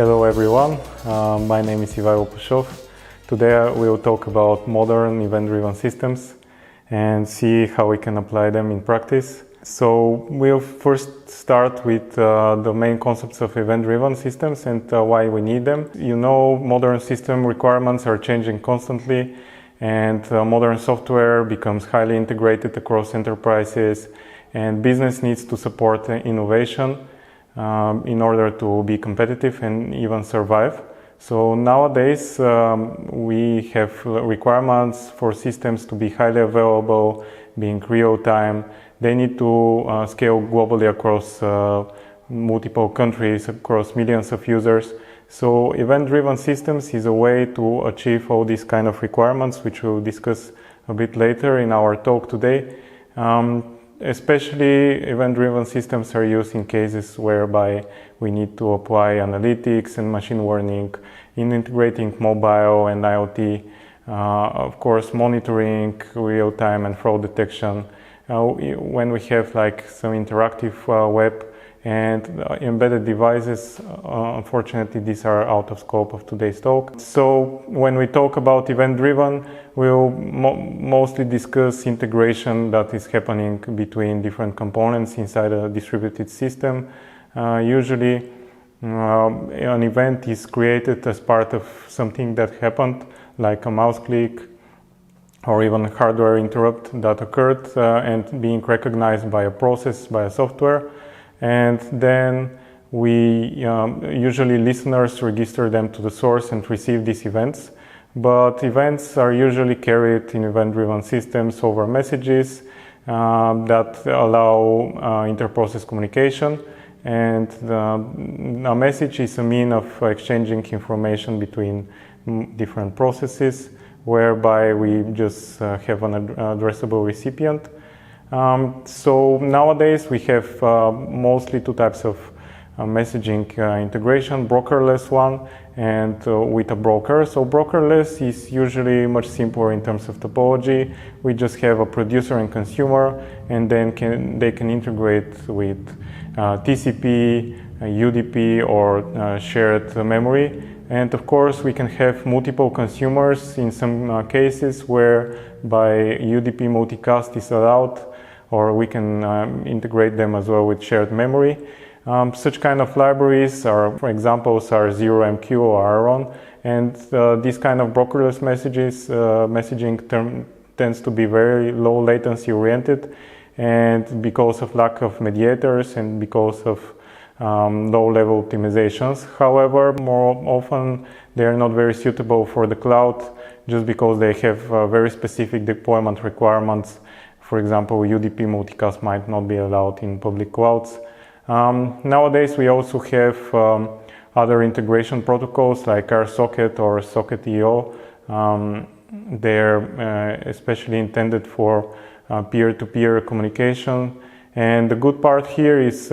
Hello everyone, my name is Ivaylo Pashov. Today we will talk about modern event-driven systems and see how we can apply them in practice. So we'll first start with the main concepts of event-driven systems and why we need them. You know, modern system requirements are changing constantly, and modern software becomes highly integrated across enterprises, and business needs to support innovation in order to be competitive and even survive. So nowadays we have requirements for systems to be highly available, being real-time. They need to scale globally across multiple countries, across millions of users. So event-driven systems is a way to achieve all these kind of requirements, which we'll discuss a bit later in our talk today. Especially event-driven systems are used in cases whereby we need to apply analytics and machine learning in integrating mobile and IoT, of course monitoring, real-time and fraud detection. When we have like some interactive web and embedded devices, unfortunately these are out of scope of today's talk. So when we talk about event-driven, we'll mostly discuss integration that is happening between different components inside a distributed system. Usually an event is created as part of something that happened, like a mouse click or even a hardware interrupt that occurred and being recognized by a process, by a software. And then we usually listeners register them to the source and receive these events. But events are usually carried in event-driven systems over messages that allow inter-process communication. And a message is a means of exchanging information between different processes, whereby we just have an addressable recipient. So nowadays we have mostly two types of messaging integration, brokerless one and with a broker. So brokerless is usually much simpler in terms of topology. We just have a producer and consumer, and then they can integrate with TCP, UDP or shared memory. And of course we can have multiple consumers in some cases whereby UDP multicast is allowed, or we can integrate them as well with shared memory. Such kind of libraries are, for examples, are ZeroMQ or Aaron, and this kind of brokerless messaging tends to be very low latency oriented, and because of lack of mediators and because of low level optimizations. However, more often they are not very suitable for the cloud, just because they have very specific deployment requirements. For example, UDP multicast might not be allowed in public clouds. Nowadays we also have other integration protocols like RSocket or Socket.io. They're especially intended for peer-to-peer communication. And the good part here is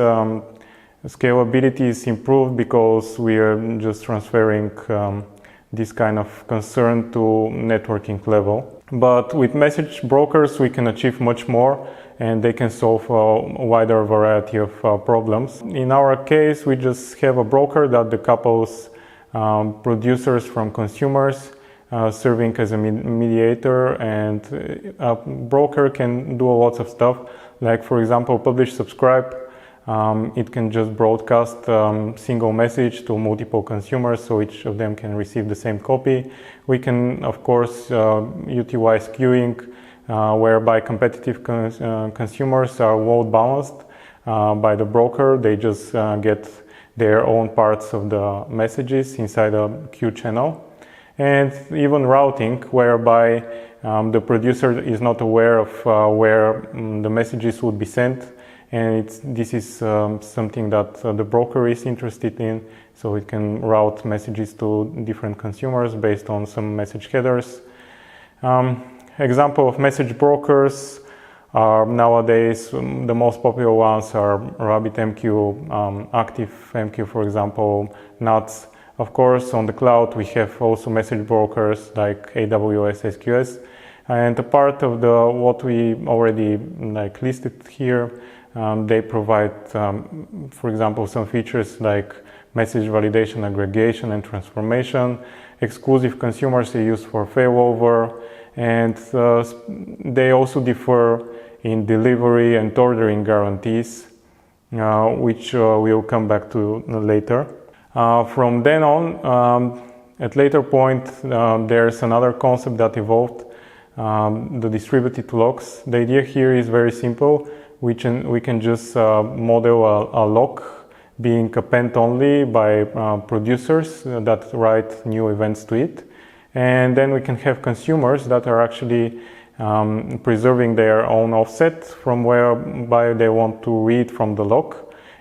scalability is improved because we are just transferring this kind of concern to networking level. But with message brokers we can achieve much more, and they can solve a wider variety of problems. In our case, we just have a broker that decouples producers from consumers, serving as a mediator, and a broker can do lots of stuff, like for example publish subscribe. It can just broadcast single message to multiple consumers, so each of them can receive the same copy. We can, of course, utilize queuing, whereby competitive consumers are load balanced by the broker. They just get their own parts of the messages inside a queue channel. And even routing, whereby the producer is not aware of where the messages would be sent. And this is something that the broker is interested in, so it can route messages to different consumers based on some message headers. Example of message brokers are nowadays the most popular ones are RabbitMQ, ActiveMQ, for example, NUTS. Of course, on the cloud we have also message brokers like AWS SQS, and a part of what we already listed here. They provide, for example, some features like message validation, aggregation, and transformation. Exclusive consumers are used for failover, and they also differ in delivery and ordering guarantees, which we'll come back to later. From then on, at later point, there's another concept that evolved, the distributed locks. The idea here is very simple. We can just model a lock being append only by producers that write new events to it. And then we can have consumers that are actually preserving their own offset from whereby they want to read from the lock.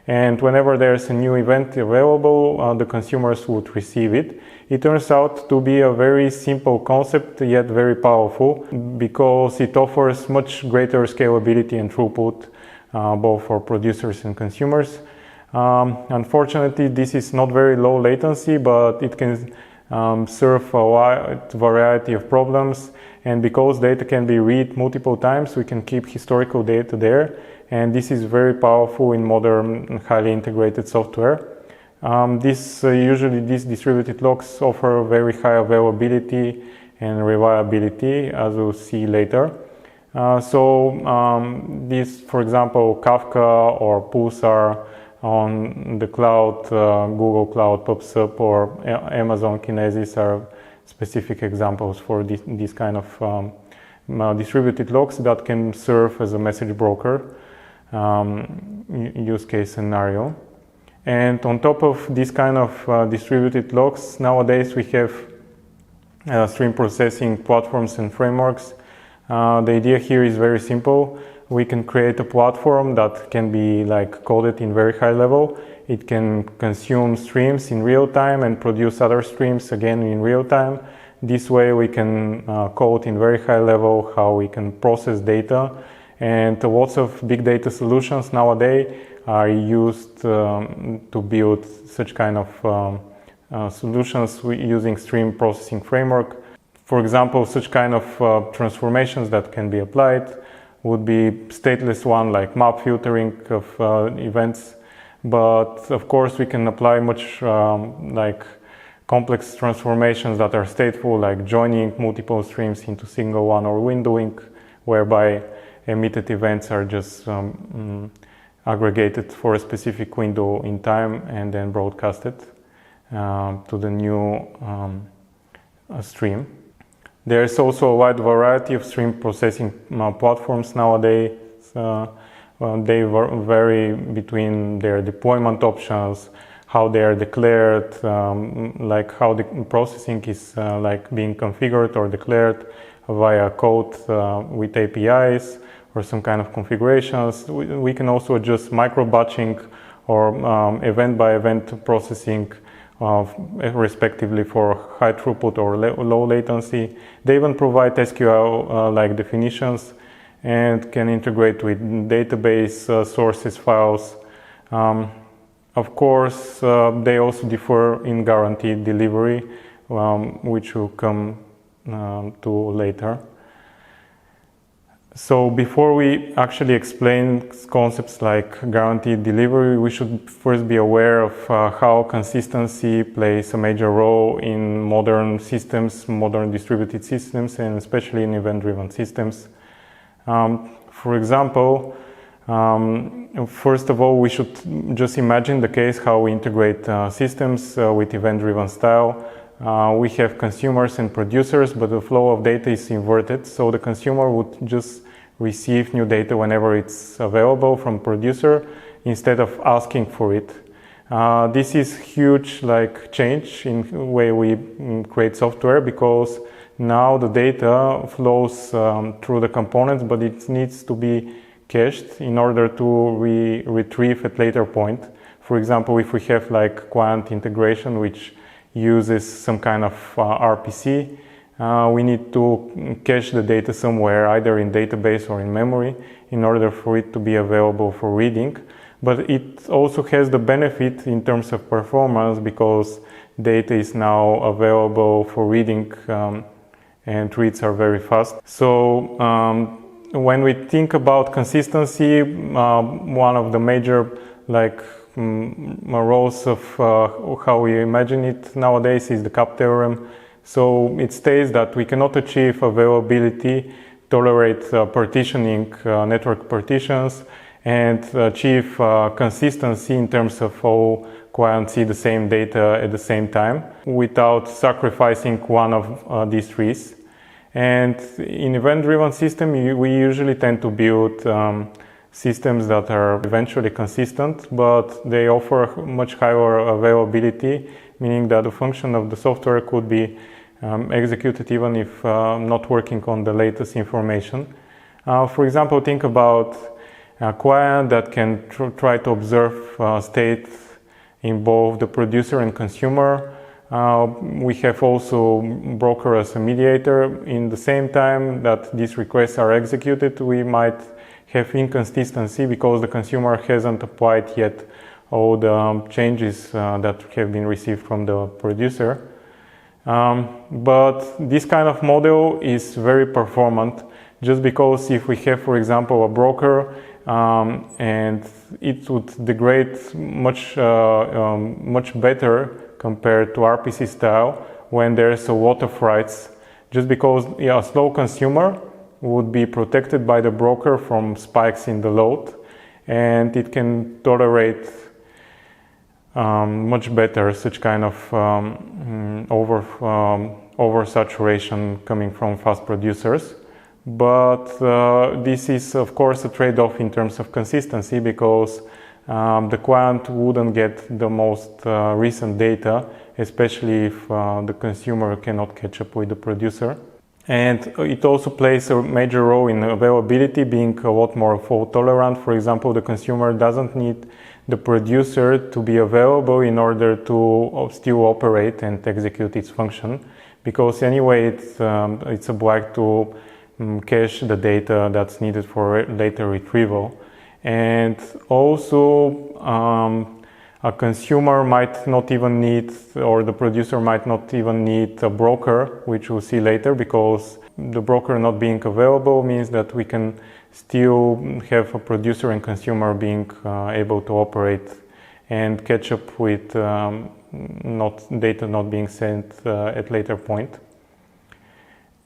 And whenever there's a new event available, the consumers would receive it. It turns out to be a very simple concept, yet very powerful, because it offers much greater scalability and throughput, both for producers and consumers. Unfortunately, this is not very low latency, but it can serve a wide variety of problems. And because data can be read multiple times, we can keep historical data there. And this is very powerful in modern, highly integrated software. Usually these distributed locks offer very high availability and reliability, as we'll see later. This, for example, Kafka or Pulsar on the cloud, Google Cloud, PubSub, or Amazon Kinesis are specific examples for this kind of distributed locks that can serve as a message broker use case scenario. And on top of this kind of distributed locks, nowadays we have stream processing platforms and frameworks. The idea here is very simple. We can create a platform that can be coded in very high level. It can consume streams in real time and produce other streams again in real time. This way we can code in very high level how we can process data. And lots of big data solutions nowadays are used to build such kind of solutions using stream processing framework. For example, such kind of transformations that can be applied would be stateless one, like map filtering of events. But of course, we can apply much complex transformations that are stateful, like joining multiple streams into single one, or windowing, whereby emitted events are just aggregated for a specific window in time and then broadcasted to the new stream. There's also a wide variety of stream processing platforms nowadays. They vary between their deployment options, how they are declared, like how the processing is being configured or declared via code with APIs or some kind of configurations. We can also adjust micro-batching or event-by-event processing respectively for high throughput or low latency. They even provide SQL-like definitions and can integrate with database sources files. Of course, they also differ in guaranteed delivery, which we'll come to later. So before we actually explain concepts like guaranteed delivery, we should first be aware of how consistency plays a major role in modern systems, modern distributed systems, and especially in event-driven systems. For example, first of all, we should just imagine the case how we integrate systems with event-driven style. We have consumers and producers, but the flow of data is inverted. So the consumer would just receive new data whenever it's available from producer instead of asking for it. This is huge change in the way we create software, because now the data flows through the components, but it needs to be cached in order to retrieve at later point. For example, if we have Quant integration, which uses some kind of RPC, we need to cache the data somewhere, either in database or in memory, in order for it to be available for reading. But it also has the benefit in terms of performance, because data is now available for reading and reads are very fast. So when we think about consistency, one of the major morose of how we imagine it nowadays is the CAP theorem. So it states that we cannot achieve availability, tolerate partitioning, network partitions, and achieve consistency in terms of all clients see the same data at the same time without sacrificing one of these three. And in event-driven system, we usually tend to build systems that are eventually consistent, but they offer much higher availability, meaning that the function of the software could be executed even if not working on the latest information. For example, think about a client that can try to observe state in both the producer and consumer. We have also broker as a mediator. In the same time that these requests are executed, we might have inconsistency because the consumer hasn't applied yet all the changes that have been received from the producer. But this kind of model is very performant just because if we have, for example, a broker and it would degrade much better compared to RPC style when there's a lot of writes, just because a slow consumer would be protected by the broker from spikes in the load, and it can tolerate much better such kind of oversaturation coming from fast producers. But this is of course a trade-off in terms of consistency, because the client wouldn't get the most recent data, especially if the consumer cannot catch up with the producer. And it also plays a major role in availability, being a lot more fault tolerant. For example, the consumer doesn't need the producer to be available in order to still operate and execute its function, because anyway it's obliged to cache the data that's needed for later retrieval. And also a consumer might not even need, or the producer might not even need a broker, which we'll see later, because the broker not being available means that we can still have a producer and consumer being able to operate and catch up with data not being sent at later point.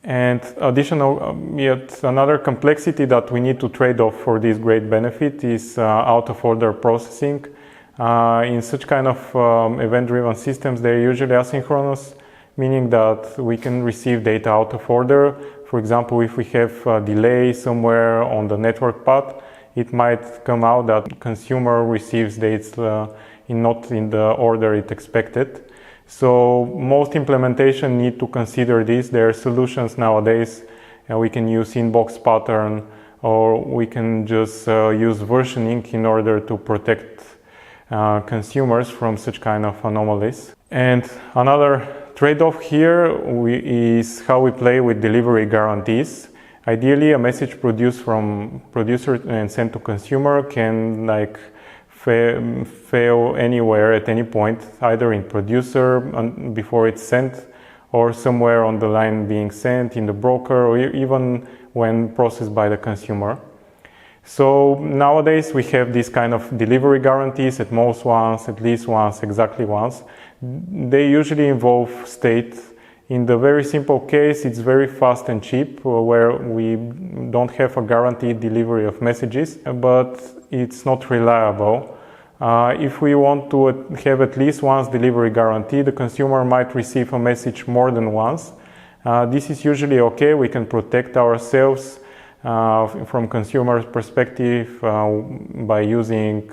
And additional, yet another complexity that we need to trade off for this great benefit is out-of-order processing. In such kind of event-driven systems, they're usually asynchronous, meaning that we can receive data out of order. For example, if we have a delay somewhere on the network path, it might come out that consumer receives data not in the order it expected. So most implementation need to consider this. There are solutions nowadays, and we can use inbox pattern, or we can just use versioning in order to protect consumers from such kind of anomalies. And another trade-off here is how we play with delivery guarantees. Ideally, a message produced from producer and sent to consumer can fail anywhere at any point, either in producer before it's sent, or somewhere on the line being sent in the broker, or even when processed by the consumer. So nowadays we have this kind of delivery guarantees, at most once, at least once, exactly once. They usually involve state. In the very simple case, it's very fast and cheap, where we don't have a guaranteed delivery of messages, but it's not reliable. If we want to have at least once delivery guarantee, the consumer might receive a message more than once. This is usually okay. We can protect ourselves from consumer perspective by using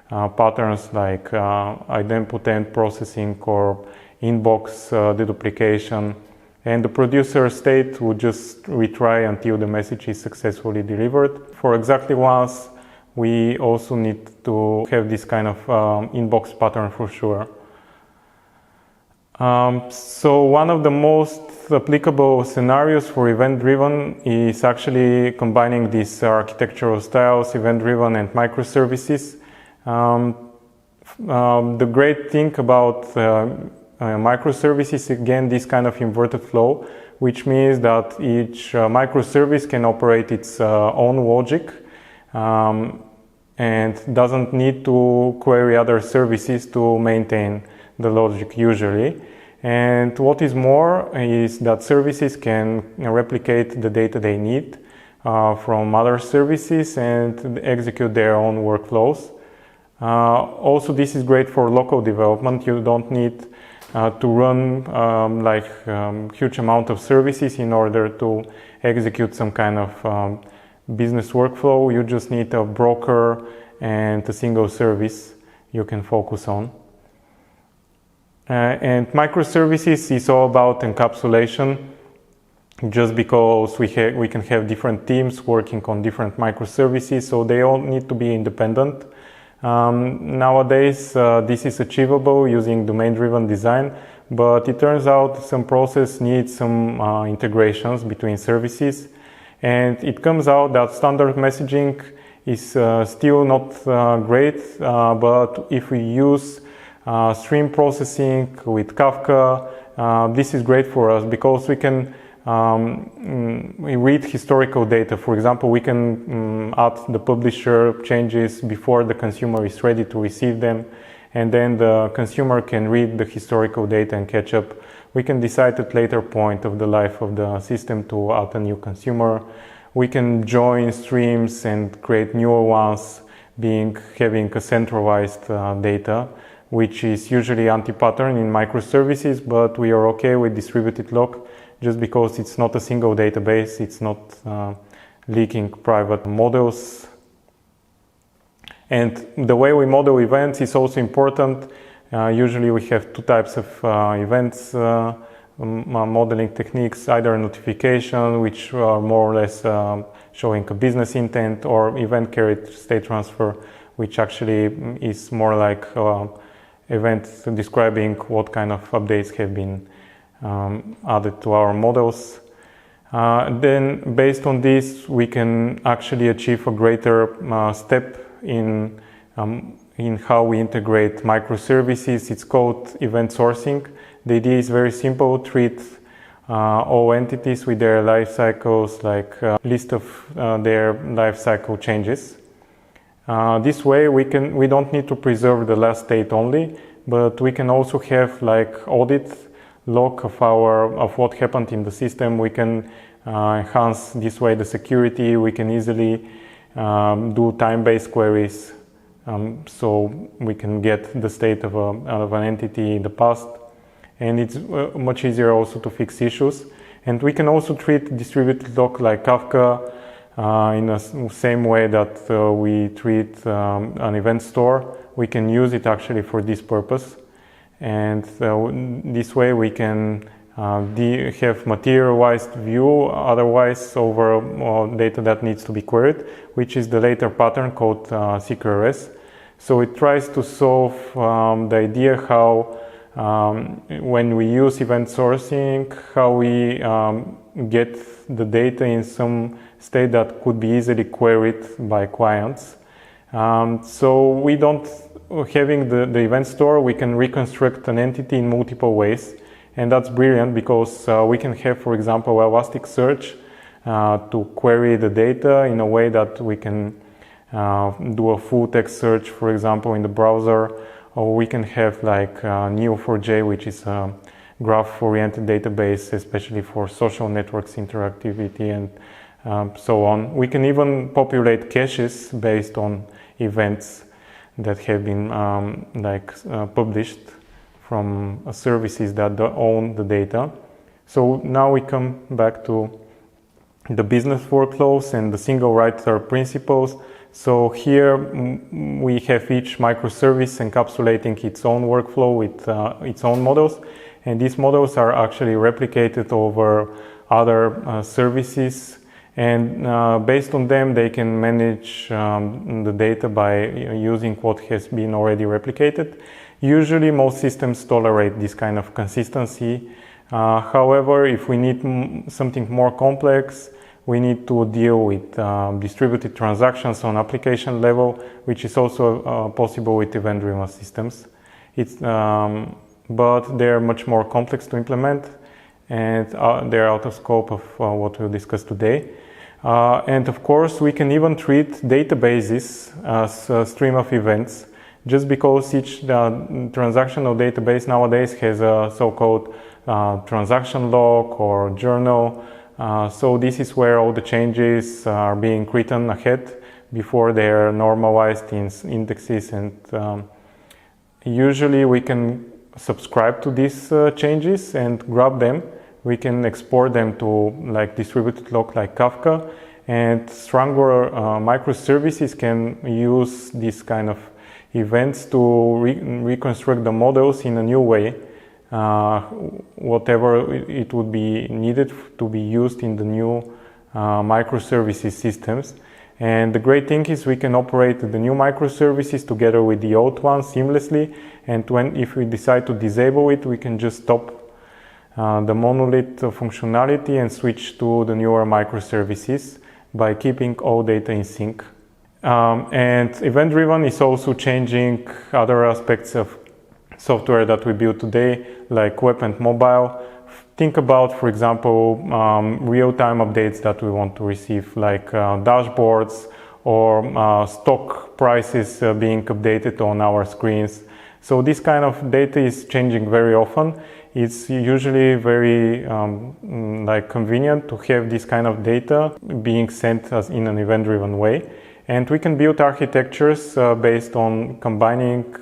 patterns like idempotent processing or inbox deduplication, and the producer state would just retry until the message is successfully delivered. For exactly once, we also need to have this kind of inbox pattern for sure. So one of the most applicable scenarios for event-driven is actually combining these architectural styles, event-driven and microservices. The great thing about microservices, again, this kind of inverted flow, which means that each microservice can operate its own logic. and doesn't need to query other services to maintain the logic usually. And what is more is that services can replicate the data they need from other services and execute their own workflows. Also, this is great for local development. You don't need to run huge amount of services in order to execute some kind of business workflow. You just need a broker and a single service you can focus on. And microservices is all about encapsulation, just because we can have different teams working on different microservices, so they all need to be independent. Nowadays, this is achievable using domain-driven design, but it turns out some process needs some integrations between services, and it comes out that standard messaging is still not great, but if we use stream processing with Kafka, this is great for us because we can we read historical data. For example, we can add the publisher changes before the consumer is ready to receive them, and then the consumer can read the historical data and catch up. We can decide at later point of the life of the system to add a new consumer. We can join streams and create newer ones, having a centralized data, which is usually anti-pattern in microservices, but we are okay with distributed lock just because it's not a single database, it's not leaking private models. And the way we model events is also important. Usually we have two types of events modeling techniques, either notification, which are more or less showing a business intent, or event carried state transfer, which actually is more like event describing what kind of updates have been added to our models. Then based on this, we can actually achieve a greater step in how we integrate microservices. It's called event sourcing. The idea is very simple: treat all entities with their life cycles, like a list of their life cycle changes. This way we don't need to preserve the last state only, but we can also have like audit log of what happened in the system. We can enhance this way the security. We can easily do time-based queries, so we can get the state of an entity in the past, and it's much easier also to fix issues. And we can also treat distributed log like Kafka in the same way that we treat an event store. We can use it actually for this purpose, and this way we can have materialized view otherwise over data that needs to be queried, which is the later pattern called CQRS. So it tries to solve the idea how when we use event sourcing, how we get the data in some state that could be easily queried by clients. So we don't, having the event store, we can reconstruct an entity in multiple ways. And that's brilliant because we can have, for example, Elasticsearch to query the data in a way that we can do a full text search, for example, in the browser, or we can have like Neo4j, which is a graph-oriented database, especially for social networks interactivity and so on. We can even populate caches based on events that have been published from services that own the data. So now we come back to the business workflows and the single writer principles. So here we have each microservice encapsulating its own workflow with its own models, and these models are actually replicated over other services, and based on them they can manage the data by using what has been already replicated. Usually most systems tolerate this kind of consistency. However, if we need something more complex, we need to deal with distributed transactions on application level, which is also possible with event-driven systems. But they're much more complex to implement, and they're out of scope of what we'll discuss today. And of course, we can even treat databases as a stream of events, just because each transactional database nowadays has a so-called transaction log or journal. So this is where all the changes are being written ahead before they are normalized in indexes, and usually we can subscribe to these changes and grab them. We can export them to like distributed log like Kafka, and stronger microservices can use these kind of events to reconstruct the models in a new way, whatever it would be needed to be used in the new microservices systems. And the great thing is we can operate the new microservices together with the old ones seamlessly, and if we decide to disable it, we can just stop the monolith functionality and switch to the newer microservices by keeping all data in sync. And event-driven is also changing other aspects of software that we build today, like web and mobile. Think about, for example, real-time updates that we want to receive, like dashboards or stock prices being updated on our screens. So this kind of data is changing very often. It's usually very convenient to have this kind of data being sent as in an event-driven way. And we can build architectures based on combining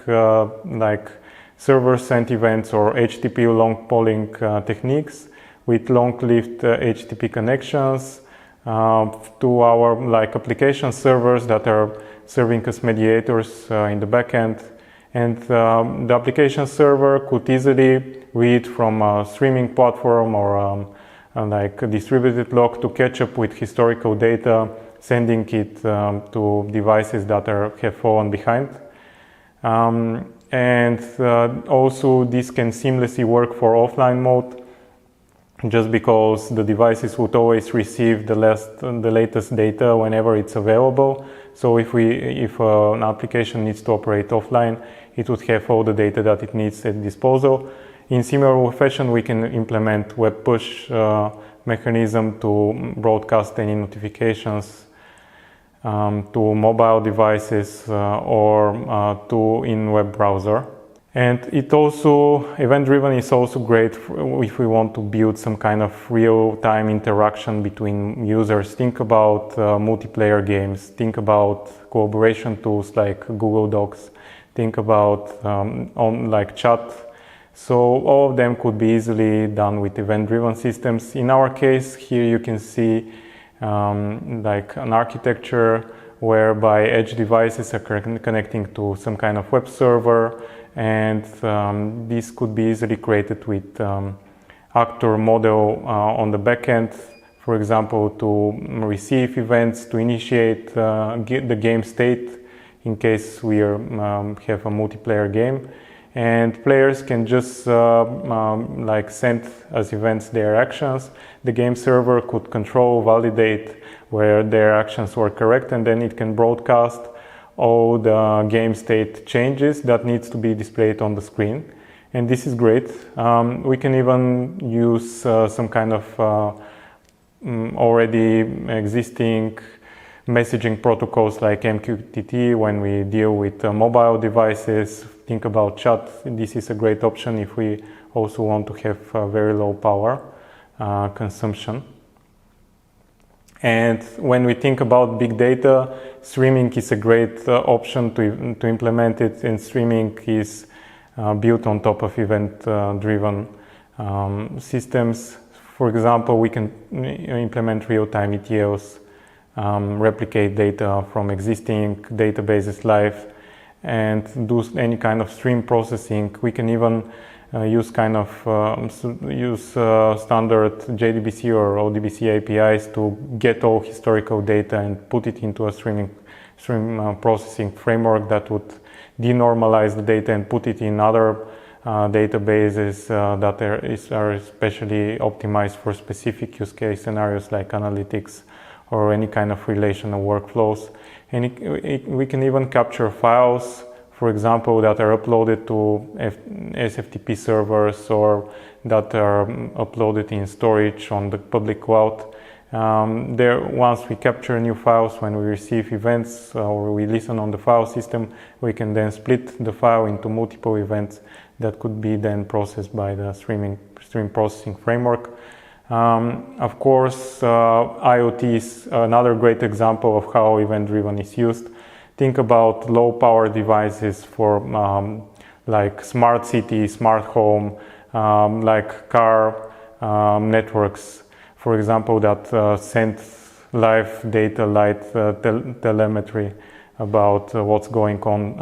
server-sent events or HTTP long polling techniques with long-lived HTTP connections to our application servers that are serving as mediators in the backend. And the application server could easily read from a streaming platform or a distributed log to catch up with historical data, sending it to devices that have fallen behind. And also this can seamlessly work for offline mode, just because the devices would always receive the latest data whenever it's available. So if an application needs to operate offline, it would have all the data that it needs at disposal. In similar fashion, we can implement web push mechanism to broadcast any notifications to mobile devices or to in-web browser. And event-driven is also great if we want to build some kind of real-time interaction between users. Think about multiplayer games, think about collaboration tools like Google Docs, think about chat. So all of them could be easily done with event-driven systems. In our case, here you can see an architecture whereby edge devices are connecting to some kind of web server, and this could be easily created with actor model on the backend, for example, to receive events, to initiate the game state in case we have a multiplayer game. And players can just send as events their actions. The game server could control, validate where their actions were correct, and then it can broadcast all the game state changes that needs to be displayed on the screen. And this is great. We can even use some kind of already existing messaging protocols like MQTT when we deal with mobile devices. Think about chat. This is a great option if we also want to have very low power consumption. And when we think about big data, streaming is a great option to implement it, and streaming is built on top of event-driven systems. For example, we can implement real-time ETLs, replicate data from existing databases live, and do any kind of stream processing. We can even use standard JDBC or ODBC APIs to get all historical data and put it into a stream processing framework that would denormalize the data and put it in other databases that are especially optimized for specific use case scenarios like analytics or any kind of relational workflows. And we can even capture files, for example, that are uploaded to SFTP servers or that are uploaded in storage on the public cloud. Once we capture new files, when we receive events or we listen on the file system, we can then split the file into multiple events that could be then processed by the stream processing framework. Of course, IoT is another great example of how event-driven is used. Think about low-power devices for like smart city, smart home, like car networks, for example, that send live data, live telemetry about what's going on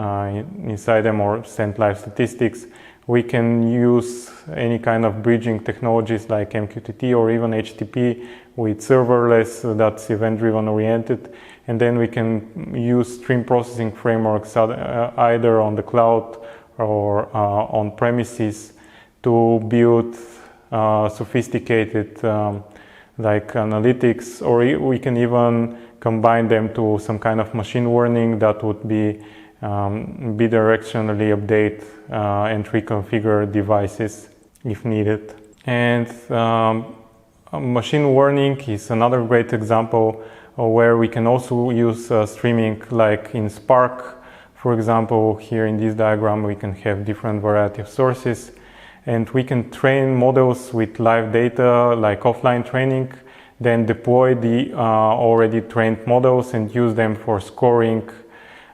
inside them, or send live statistics. We can use any kind of bridging technologies like MQTT or even HTTP with serverless, that's event-driven oriented, and then we can use stream processing frameworks either on the cloud or on premises to build sophisticated like analytics, or we can even combine them to some kind of machine learning that would be bidirectionally update and reconfigure devices if needed. And machine learning is another great example where we can also use streaming, like in Spark. For example, here in this diagram we can have different variety of sources, and we can train models with live data, like offline training, then deploy the already trained models and use them for scoring.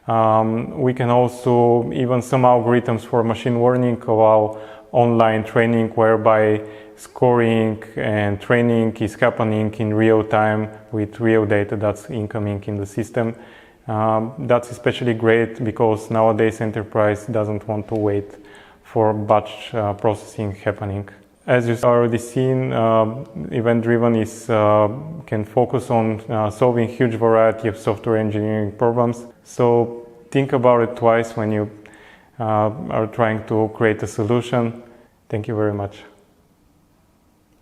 We can also, even some algorithms for machine learning allow online training, whereby scoring and training is happening in real time with real data that's incoming in the system. That's especially great because nowadays enterprise doesn't want to wait for batch processing happening. As you've already seen, event-driven can focus on solving huge variety of software engineering problems. So think about it twice when you are trying to create a solution. Thank you very much.